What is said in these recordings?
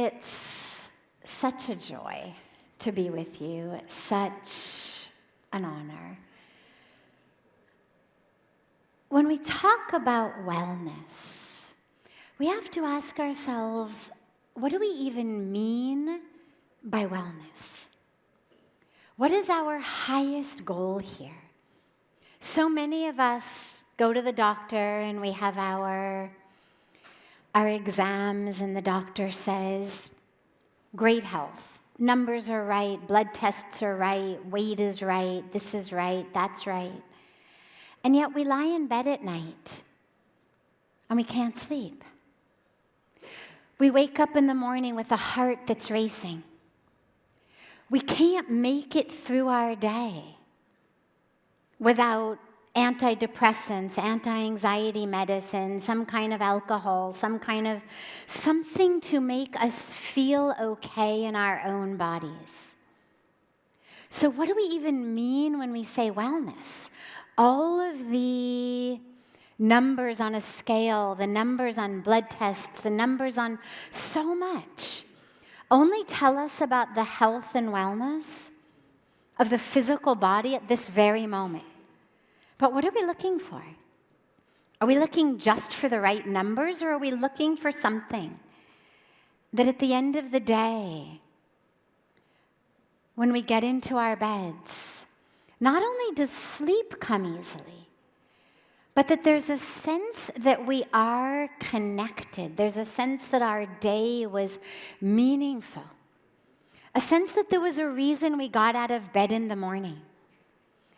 It's such a joy to be with you, such an honor. When we talk about wellness, we have to ask ourselves, what do we even mean by wellness? What is our highest goal here? So many of us go to the doctor and we have our exams and the doctor says, great health. Numbers are right, blood tests are right, weight is right, this is right, that's right. And yet we lie in bed at night and we can't sleep. We wake up in the morning with a heart that's racing. We can't make it through our day without antidepressants, anti-anxiety medicine, some kind of alcohol, something to make us feel okay in our own bodies. So what do we even mean when we say wellness? All of the numbers on a scale, the numbers on blood tests, the numbers on so much only tell us about the health and wellness of the physical body at this very moment. But what are we looking for? Are we looking just for the right numbers, or are we looking for something that at the end of the day, when we get into our beds, not only does sleep come easily, but that there's a sense that we are connected. There's a sense that our day was meaningful. A sense that there was a reason we got out of bed in the morning.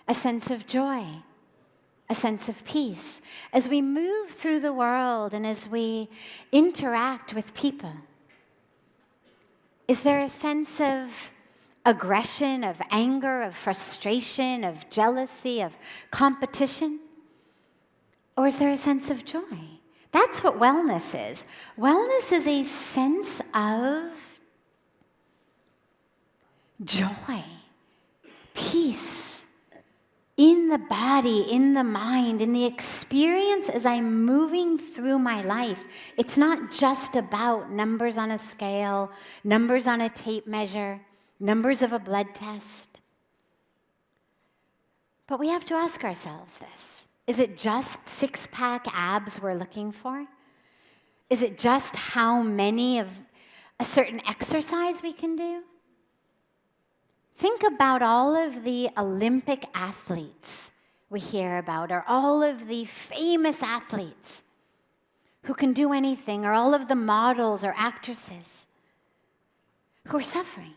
A sense of joy. A sense of peace. As we move through the world and as we interact with people, is there a sense of aggression, of anger, of frustration, of jealousy, of competition? Or is there a sense of joy? That's what wellness is. Wellness is a sense of joy, peace in the body, in the mind, in the experience as I'm moving through my life. It's not just about numbers on a scale, numbers on a tape measure, numbers of a blood test. But we have to ask ourselves this. Is it just six-pack abs we're looking for? Is it just how many of a certain exercise we can do? Think about all of the Olympic athletes we hear about, or all of the famous athletes who can do anything, or all of the models or actresses who are suffering.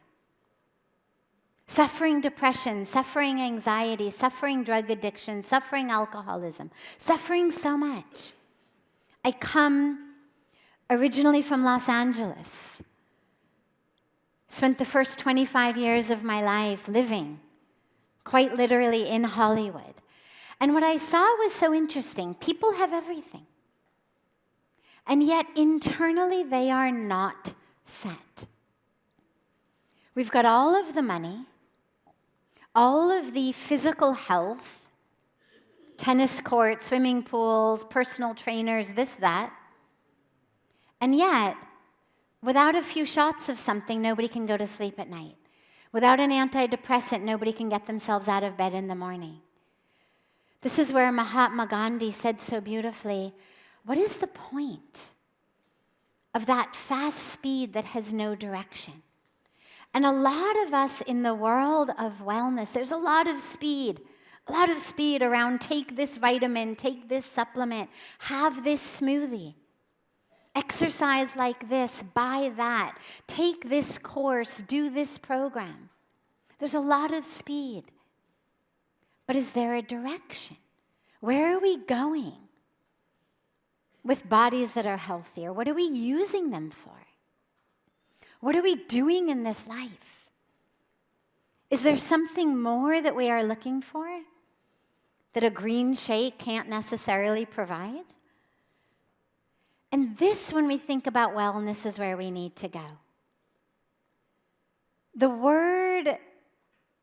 Suffering depression, suffering anxiety, suffering drug addiction, suffering alcoholism, suffering so much. I come originally from Los Angeles. Spent the first 25 years of my life living, quite literally, in Hollywood. And what I saw was so interesting. People have everything. And yet, internally, they are not set. We've got all of the money, all of the physical health, tennis courts, swimming pools, personal trainers, this, that. And yet, without a few shots of something, nobody can go to sleep at night. Without an antidepressant, nobody can get themselves out of bed in the morning. This is where Mahatma Gandhi said so beautifully, what is the point of that fast speed that has no direction? And a lot of us in the world of wellness, there's a lot of speed around take this vitamin, take this supplement, have this smoothie, exercise like this, buy that, take this course, do this program. There's a lot of speed. But is there a direction? Where are we going with bodies that are healthier? What are we using them for? What are we doing in this life? Is there something more that we are looking for that a green shake can't necessarily provide? And this, when we think about wellness, is where we need to go. The word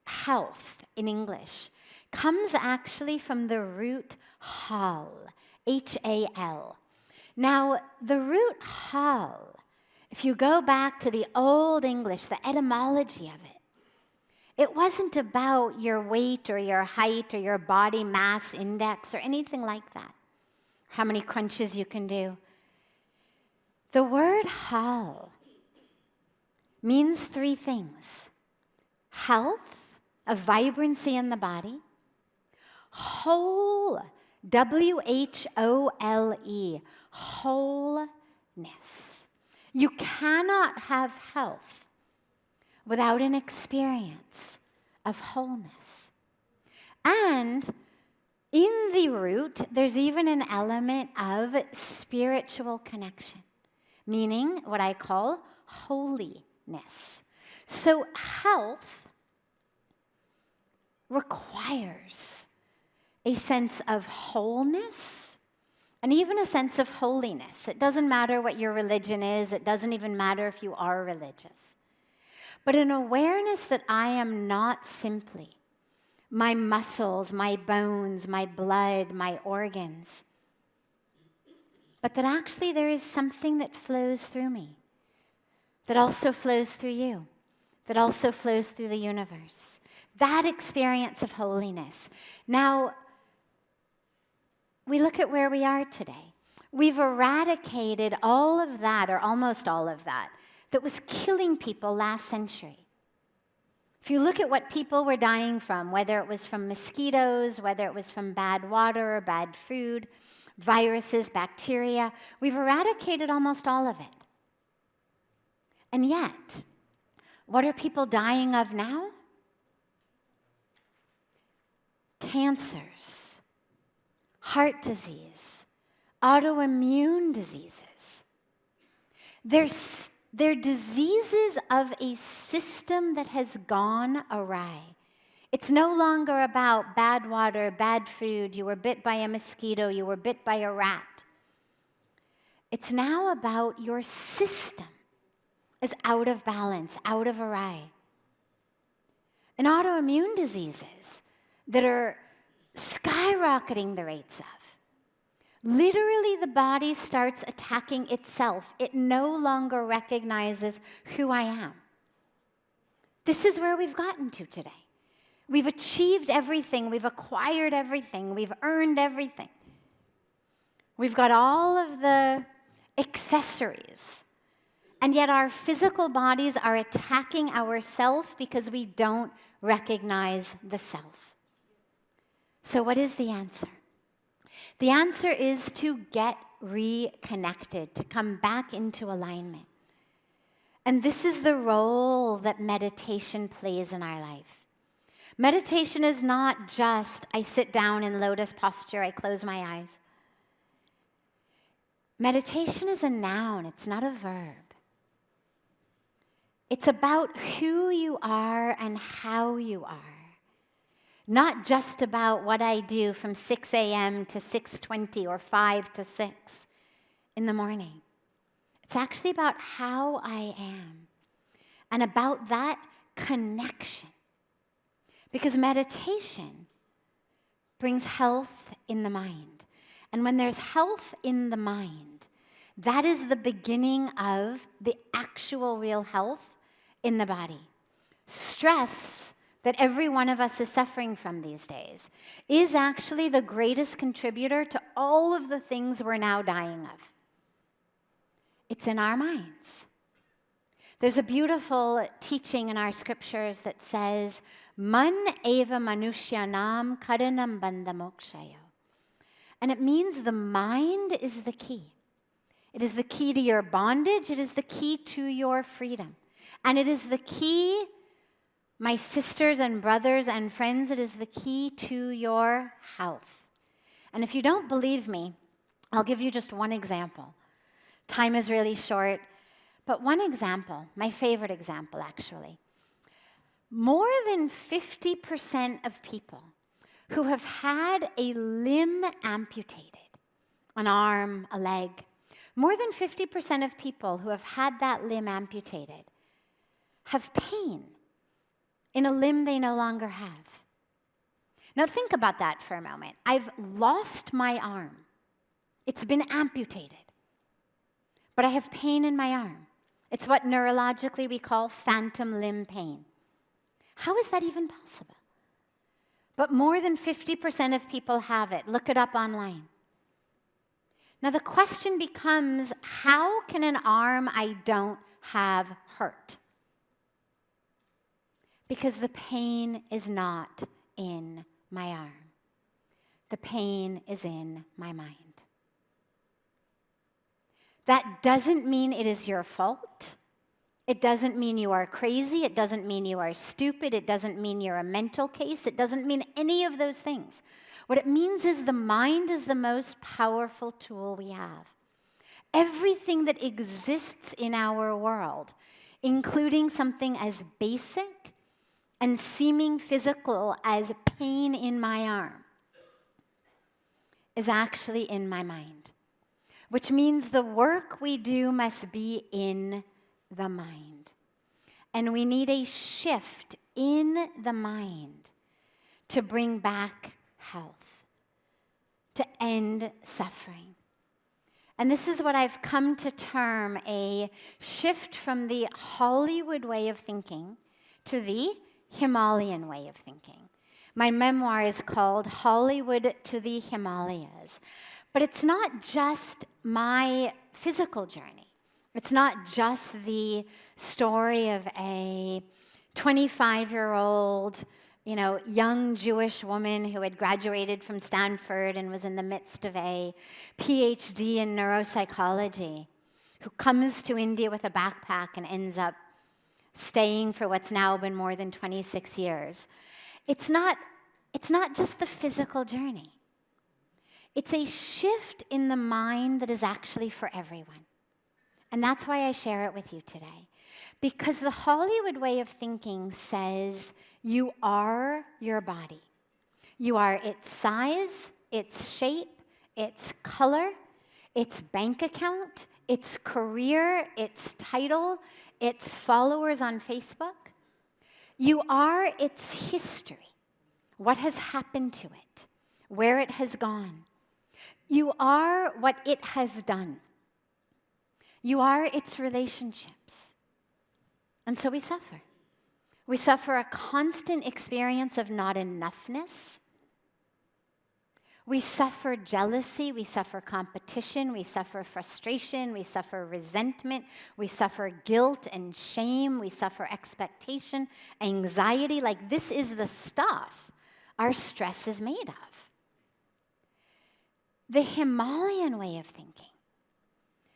health in English comes actually from the root hal, H-A-L. Now, the root hal If you go back to the Old English, the etymology of it, it wasn't about your weight or your height or your body mass index or anything like that, how many crunches you can do. The word hal means three things: health, a vibrancy in the body; whole, W-H-O-L-E, wholeness. You cannot have health without an experience of wholeness. And in the root, there's even an element of spiritual connection, meaning what I call holiness. So health requires a sense of wholeness and even a sense of holiness. It doesn't matter what your religion is. It doesn't even matter if you are religious. But an awareness that I am not simply my muscles, my bones, my blood, my organs, but that actually there is something that flows through me, that also flows through you, that also flows through the universe. That experience of holiness. Now, we look at where we are today. We've eradicated all of that, or almost all of that was killing people last century. If you look at what people were dying from, whether it was from mosquitoes, whether it was from bad water or bad food, viruses, bacteria, we've eradicated almost all of it. And yet, what are people dying of now? Cancers, heart disease, autoimmune diseases. They're diseases of a system that has gone awry. It's no longer about bad water, bad food, you were bit by a mosquito, you were bit by a rat. It's now about your system is out of balance, out of awry. And autoimmune diseases that are skyrocketing the rates of. Literally, the body starts attacking itself. It no longer recognizes who I am. This is where we've gotten to today. We've achieved everything. We've acquired everything. We've earned everything. We've got all of the accessories. And yet our physical bodies are attacking ourself because we don't recognize the self. So what is the answer? The answer is to get reconnected, to come back into alignment. And this is the role that meditation plays in our life. Meditation is not just, I sit down in lotus posture, I close my eyes. Meditation is a noun, it's not a verb. It's about who you are and how you are. Not just about what I do from 6 a.m. to 6:20 or 5 to 6 in the morning. It's actually about how I am and about that connection. Because meditation brings health in the mind. And when there's health in the mind, that is the beginning of the actual real health in the body. Stress that every one of us is suffering from these days is actually the greatest contributor to all of the things we're now dying of. It's in our minds. There's a beautiful teaching in our scriptures that says, Man eva manushyanam karanam bandhamokshayo. And it means the mind is the key. It is the key to your bondage. It is the key to your freedom. And it is the key, my sisters and brothers and friends, it is the key to your health. And if you don't believe me, I'll give you just one example. Time is really short, but one example, my favorite example actually. More than 50% of people who have had a limb amputated, an arm, a leg, more than 50% of people who have had that limb amputated have pain in a limb they no longer have. Now think about that for a moment. I've lost my arm. It's been amputated. But I have pain in my arm. It's what neurologically we call phantom limb pain. How is that even possible? But more than 50% of people have it. Look it up online. Now the question becomes, how can an arm I don't have hurt? Because the pain is not in my arm. The pain is in my mind. That doesn't mean it is your fault. It doesn't mean you are crazy. It doesn't mean you are stupid. It doesn't mean you're a mental case. It doesn't mean any of those things. What it means is the mind is the most powerful tool we have. Everything that exists in our world, including something as basic and seeming physical as pain in my arm, is actually in my mind. Which means the work we do must be in the mind. And we need a shift in the mind to bring back health, to end suffering. And this is what I've come to term a shift from the Hollywood way of thinking to the Himalayan way of thinking. My memoir is called Hollywood to the Himalayas. But it's not just my physical journey. It's not just the story of a 25-year-old, young Jewish woman who had graduated from Stanford and was in the midst of a PhD in neuropsychology, who comes to India with a backpack and ends up staying for what's now been more than 26 years. It's not just the physical journey. It's a shift in the mind that is actually for everyone. And that's why I share it with you today. Because the Hollywood way of thinking says you are your body. You are its size, its shape, its color, its bank account, its career, its title, its followers on Facebook. You are its history, what has happened to it, where it has gone. You are what it has done. You are its relationships. And so we suffer. We suffer a constant experience of not enoughness. We suffer jealousy, we suffer competition, we suffer frustration, we suffer resentment, we suffer guilt and shame, we suffer expectation, anxiety. Like, this is the stuff our stress is made of. The Himalayan way of thinking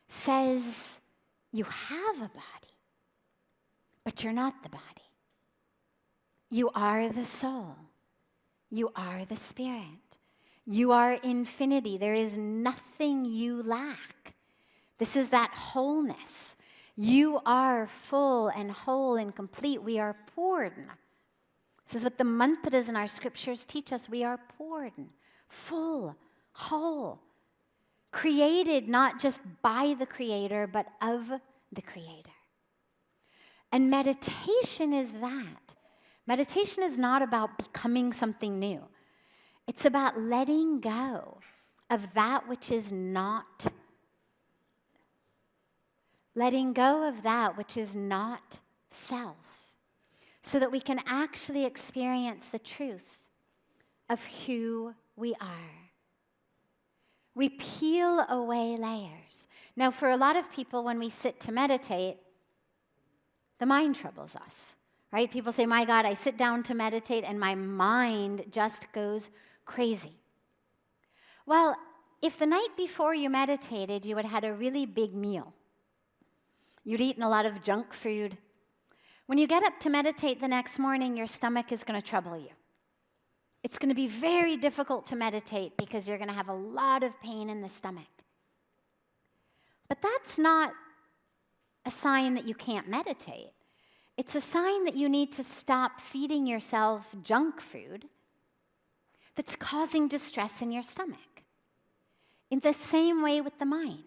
says you have a body, but you're not the body. You are the soul. You are the spirit. You are infinity. There is nothing you lack. This is that wholeness. You are full and whole and complete. We are Purna. This is what the mantras in our scriptures teach us. We are Purna, full, whole, created not just by the Creator, but of the Creator. And meditation is that. Meditation is not about becoming something new. It's about letting go of that which is not. Letting go of that which is not self, so that we can actually experience the truth of who we are. We peel away layers. Now, for a lot of people, when we sit to meditate, the mind troubles us, right? People say, my God, I sit down to meditate and my mind just goes crazy. Well, if the night before you meditated, you had had a really big meal, you'd eaten a lot of junk food, when you get up to meditate the next morning, your stomach is going to trouble you. It's going to be very difficult to meditate because you're going to have a lot of pain in the stomach. But that's not a sign that you can't meditate. It's a sign that you need to stop feeding yourself junk food that's causing distress in your stomach. In the same way with the mind.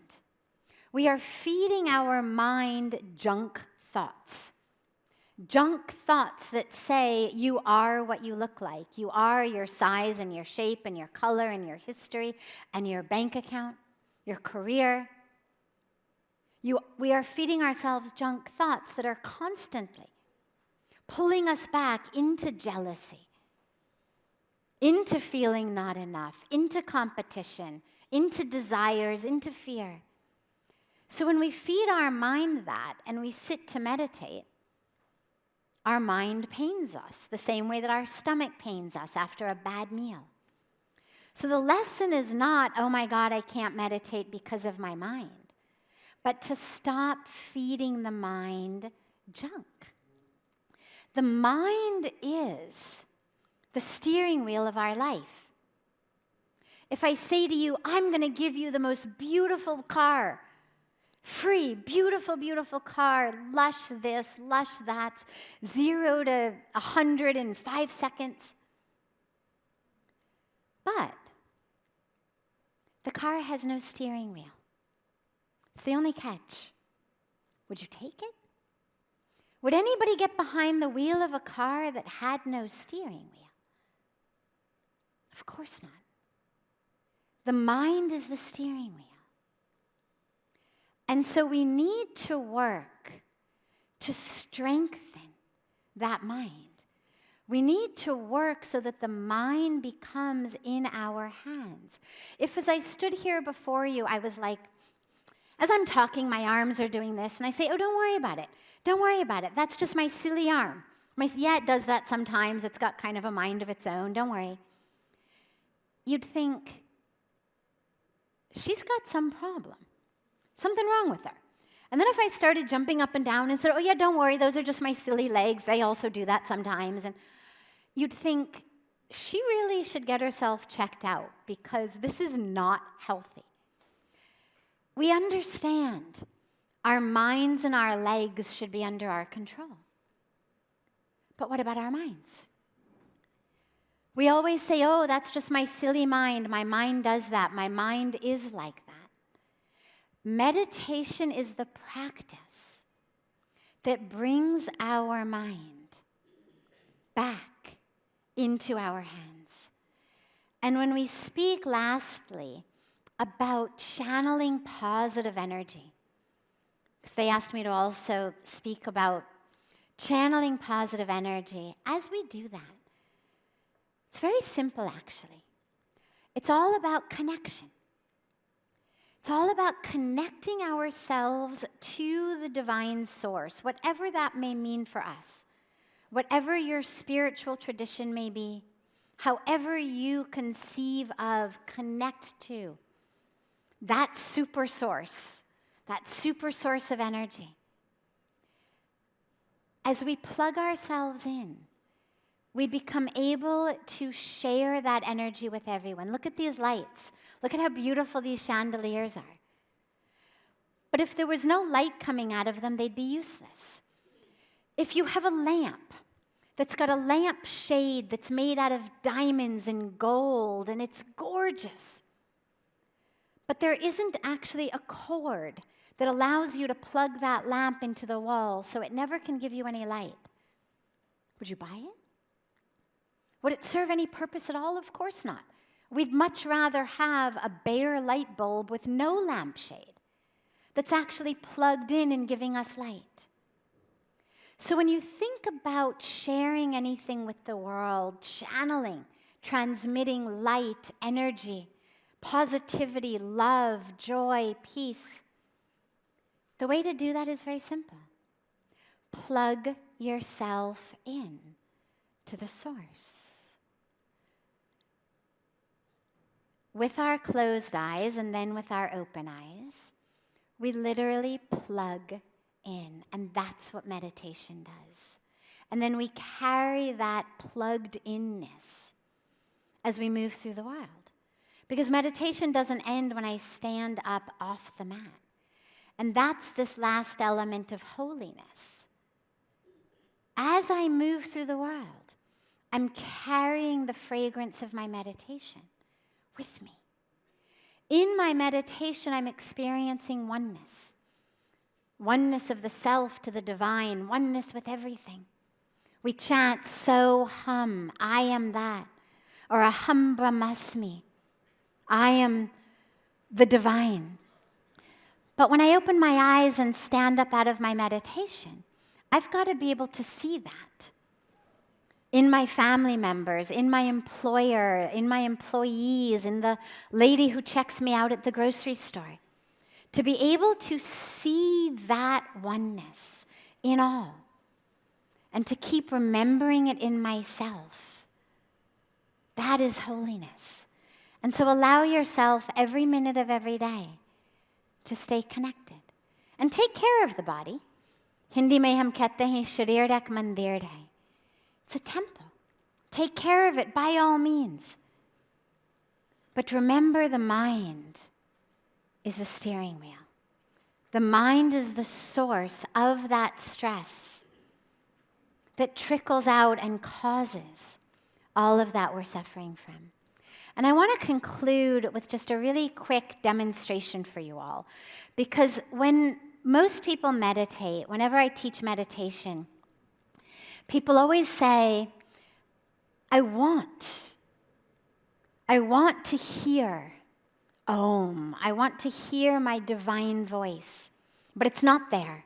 We are feeding our mind junk thoughts. Junk thoughts that say you are what you look like. You are your size and your shape and your color and your history and your bank account, your career. We are feeding ourselves junk thoughts that are constantly pulling us back into jealousy, into feeling not enough, into competition, into desires, into fear. So when we feed our mind that and we sit to meditate, our mind pains us the same way that our stomach pains us after a bad meal. So the lesson is not, oh my God, I can't meditate because of my mind, but to stop feeding the mind junk. The mind is the steering wheel of our life. If I say to you, I'm going to give you the most beautiful car, free, beautiful, beautiful car, lush this, lush that, 0 to 100 in 5 seconds. But the car has no steering wheel. It's the only catch. Would you take it? Would anybody get behind the wheel of a car that had no steering wheel? Of course not. The mind is the steering wheel. And so we need to work to strengthen that mind. We need to work so that the mind becomes in our hands. If as I stood here before you, I was like, as I'm talking, my arms are doing this, and I say, oh, don't worry about it. Don't worry about it. That's just my silly arm. Yeah, it does that sometimes. It's got kind of a mind of its own. Don't worry. You'd think, she's got some problem. Something wrong with her. And then if I started jumping up and down and said, oh yeah, don't worry, those are just my silly legs. They also do that sometimes. And you'd think, she really should get herself checked out because this is not healthy. We understand our minds and our legs should be under our control. But what about our minds? We always say, oh, that's just my silly mind. My mind does that. My mind is like that. Meditation is the practice that brings our mind back into our hands. And when we speak lastly about channeling positive energy, because they asked me to also speak about channeling positive energy, as we do that, it's very simple actually. It's all about connection. It's all about connecting ourselves to the divine source, whatever that may mean for us, whatever your spiritual tradition may be, however you conceive of, connect to that super source of energy. As we plug ourselves in, we become able to share that energy with everyone. Look at these lights. Look at how beautiful these chandeliers are. But if there was no light coming out of them, they'd be useless. If you have a lamp that's got a lamp shade that's made out of diamonds and gold, and it's gorgeous, but there isn't actually a cord that allows you to plug that lamp into the wall so it never can give you any light, would you buy it? Would it serve any purpose at all? Of course not. We'd much rather have a bare light bulb with no lampshade that's actually plugged in and giving us light. So when you think about sharing anything with the world, channeling, transmitting light, energy, positivity, love, joy, peace, the way to do that is very simple. Plug yourself in to the source. With our closed eyes and then with our open eyes, we literally plug in, and that's what meditation does. And then we carry that plugged inness as we move through the world. Because meditation doesn't end when I stand up off the mat. And that's this last element of holiness. As I move through the world, I'm carrying the fragrance of my meditation with me. In my meditation, I'm experiencing oneness. Oneness of the self to the divine, oneness with everything. We chant, so hum, I am that, or aham brahmasmi, I am the divine. But when I open my eyes and stand up out of my meditation, I've got to be able to see that in my family members, in my employer, in my employees, in the lady who checks me out at the grocery store. To be able to see that oneness in all and to keep remembering it in myself, that is holiness. And so allow yourself every minute of every day to stay connected. And take care of the body. Hindi mein hum kehte hain, sharir ek mandir hai. It's a temple. Take care of it by all means. But remember, the mind is the steering wheel. The mind is the source of that stress that trickles out and causes all of that we're suffering from. And I want to conclude with just a really quick demonstration for you all. Because when most people meditate, whenever I teach meditation, people always say, I want to hear Om. I want to hear my divine voice, but it's not there.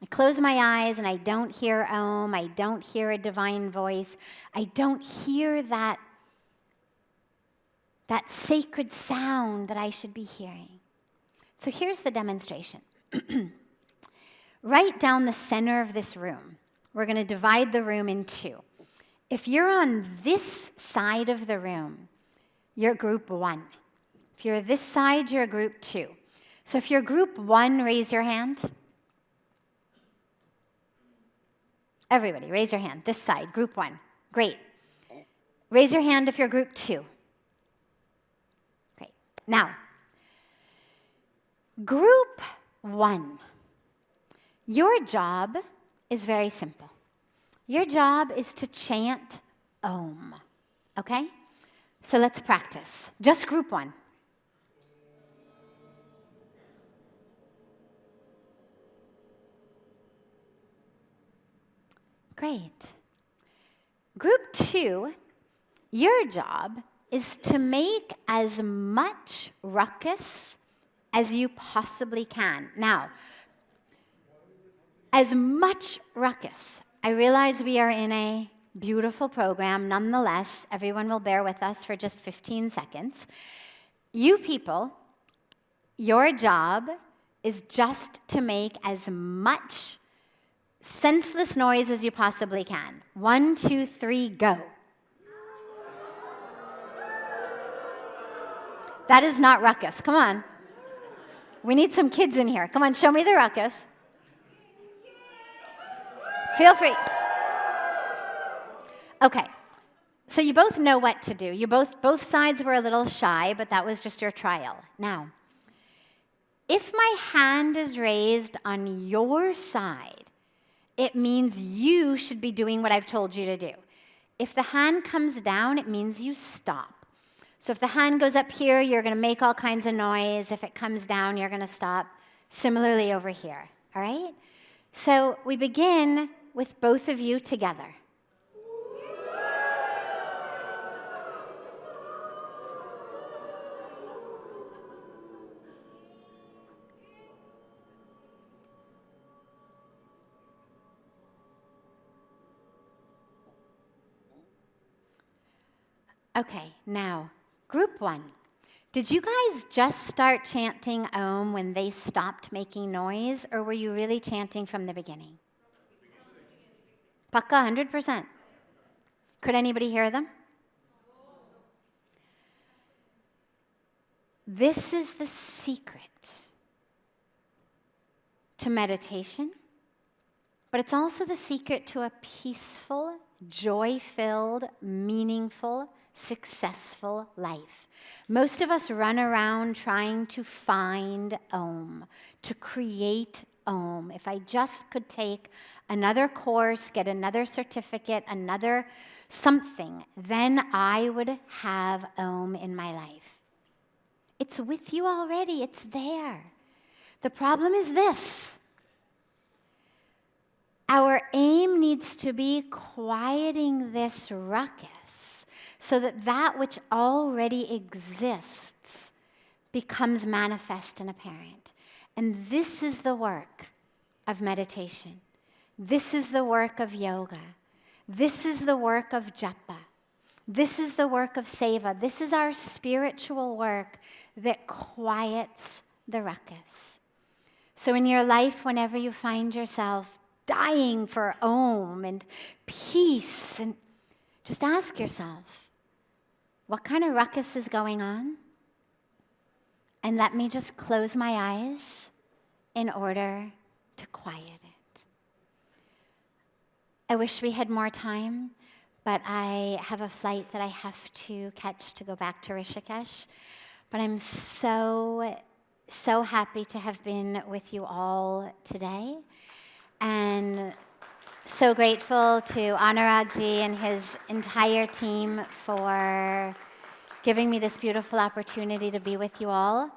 I close my eyes and I don't hear Om. I don't hear a divine voice. I don't hear that sacred sound that I should be hearing. So here's the demonstration. Right down the center of this room, we're going to divide the room in two. If you're on this side of the room, you're group 1. If you're this side, you're group 2. So if you're group 1, raise your hand. Everybody, raise your hand. This side, group 1. Great. Raise your hand if you're group 2. Great. Now, group 1. Your job is very simple. Your job is to chant Om. Okay? So let's practice. Just group 1. Great. Group 2, your job is to make as much ruckus as you possibly can. Now, as much ruckus. I realize we are in a beautiful program. Nonetheless, everyone will bear with us for just 15 seconds. You people, your job is just to make as much senseless noise as you possibly can. 1, 2, 3, go. That is not ruckus. Come on. We need some kids in here. Come on, show me the ruckus. Feel free. Okay. So you both know what to do. You both sides were a little shy, but that was just your trial. Now, if my hand is raised on your side, it means you should be doing what I've told you to do. If the hand comes down, it means you stop. So if the hand goes up here, you're going to make all kinds of noise. If it comes down, you're going to stop. Similarly over here, all right? So we begin with both of you together. Okay, now, group 1. Did you guys just start chanting Om when they stopped making noise, or were you really chanting from the beginning? Pakka, 100%. Could anybody hear them? This is the secret to meditation, but it's also the secret to a peaceful, joy-filled, meaningful, successful life. Most of us run around trying to find Om, to create Om. If I just could take another course, get another certificate, another something, then I would have Om in my life. It's with you already. It's there. The problem is this. Our aim needs to be quieting this ruckus so that that which already exists becomes manifest and apparent. And this is the work of meditation. This is the work of yoga. This is the work of japa. This is the work of seva. This is our spiritual work that quiets the ruckus. So in your life, whenever you find yourself dying for Om and peace, and just ask yourself, what kind of ruckus is going on? And let me just close my eyes in order to quiet it. I wish we had more time, but I have a flight that I have to catch to go back to Rishikesh. But I'm so happy to have been with you all today. And so grateful to Anuragji and his entire team for giving me this beautiful opportunity to be with you all.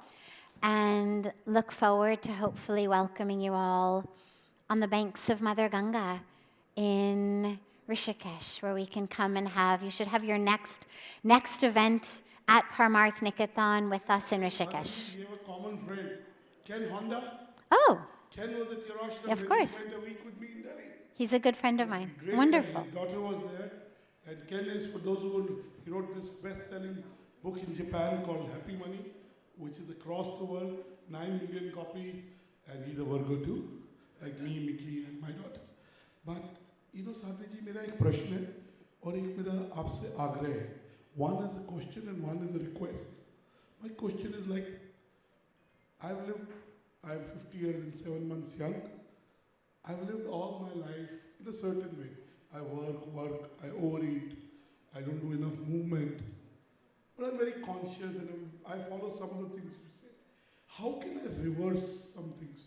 And look forward to hopefully welcoming you all on the banks of Mother Ganga in Rishikesh, where we can come and you should have your next event at Parmarth Nikethan with us in Rishikesh. We have a common friend, Ken Honda. Oh. Ken was at your ashram. Of course. He spent a week with me in Delhi. He's a good friend of mine. Great Wonderful. Guy. His daughter was there. And Ken is, for those who don't know, he wrote this best-selling book in Japan called Happy Money, which is across the world, 9 million copies. And he's a Virgo too, like me, Mickey, and my daughter. But, Sadhviji, मेरा एक प्रश्न है और एक मेरा आपसे आग्रह है. One is a question and one is a request. My question is like, I'm 50 years and 7 months young. I've lived all my life in a certain way. I work, I overeat, I don't do enough movement. But I'm very conscious and I follow some of the things you say. How can I reverse some things?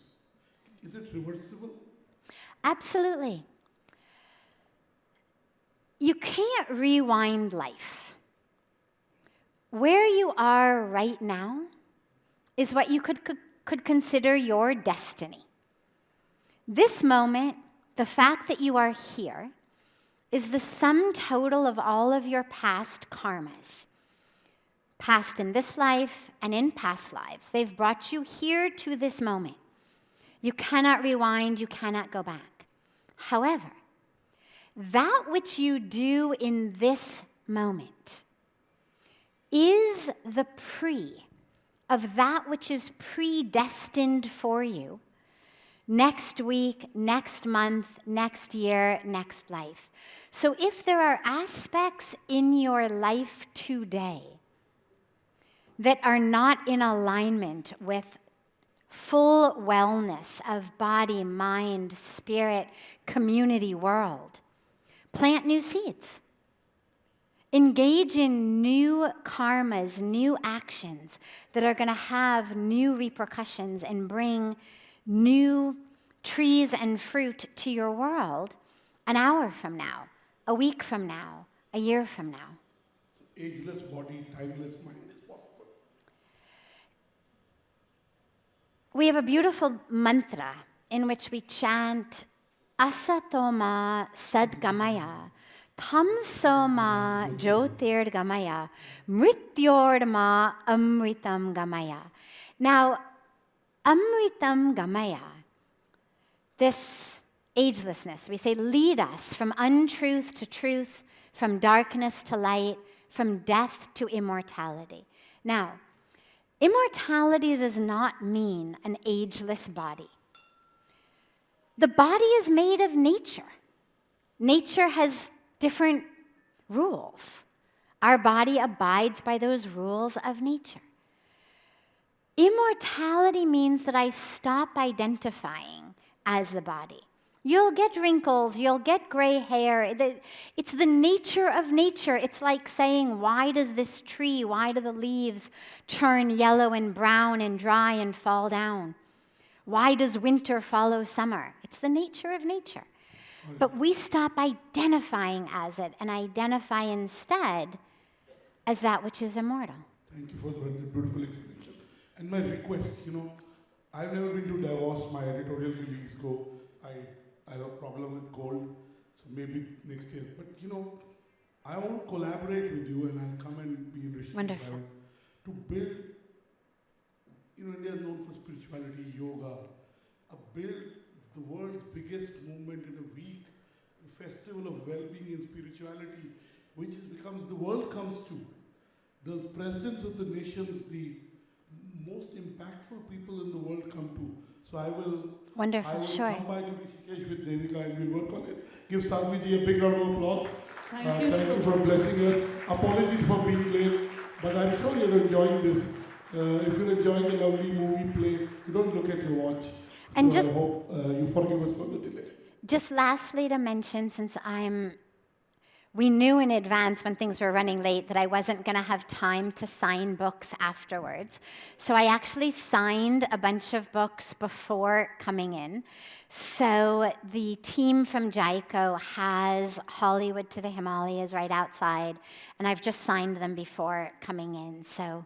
Is it reversible? Absolutely. You can't rewind life. Where you are right now is what you could consider your destiny. This moment, the fact that you are here, is the sum total of all of your past karmas. Past in this life and in past lives. They've brought you here to this moment. You cannot rewind, you cannot go back. However, that which you do in this moment is the of that which is predestined for you next week, next month, next year, next life. So if there are aspects in your life today that are not in alignment with full wellness of body, mind, spirit, community, world, plant new seeds. Engage in new karmas, new actions that are going to have new repercussions and bring new trees and fruit to your world an hour from now, a week from now, a year from now. So ageless body, timeless mind is possible. We have a beautiful mantra in which we chant Asatoma Sadgamaya Tamsoma Jyotirgamaya Mrityorma Amritam Gamaya. Now, Amritam Gamaya, this agelessness, we say, lead us from untruth to truth, from darkness to light, from death to immortality. Now, immortality does not mean an ageless body. The body is made of nature. Nature has different rules. Our body abides by those rules of nature. Immortality means that I stop identifying as the body. You'll get wrinkles, you'll get gray hair. It's the nature of nature. It's like saying, why does this tree, why do the leaves turn yellow and brown and dry and fall down? Why does winter follow summer? It's the nature of nature. But we stop identifying as it and identify instead as that which is immortal. Thank you for the beautiful explanation. And my request, I've never been to Davos. My editorial release go. I have a problem with gold, so maybe next year. But I want to collaborate with you, and I'll come and be in Rishikesh. Wonderful. To build, India is known for spirituality, yoga. Build the world's biggest movement in a week, the festival of well-being and spirituality, which becomes the world comes to. The presidents of the nations, the most impactful people in the world come to. So I will Sure. come by to Rishikesh with Devika and we'll work on it. Give Sadhviji a big round of applause. Thank you Thank so you for blessing us. Apologies for being late, but I'm sure you're enjoying this. If you're enjoying a lovely movie play, you don't look at your watch. And So just- I hope you forgive us for the delay. Just lastly to mention, since we knew in advance when things were running late that I wasn't going to have time to sign books afterwards. So I actually signed a bunch of books before coming in. So the team from JICO has Hollywood to the Himalayas right outside, and I've just signed them before coming in. So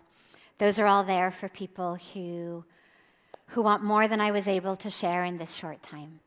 those are all there for people who want more than I was able to share in this short time.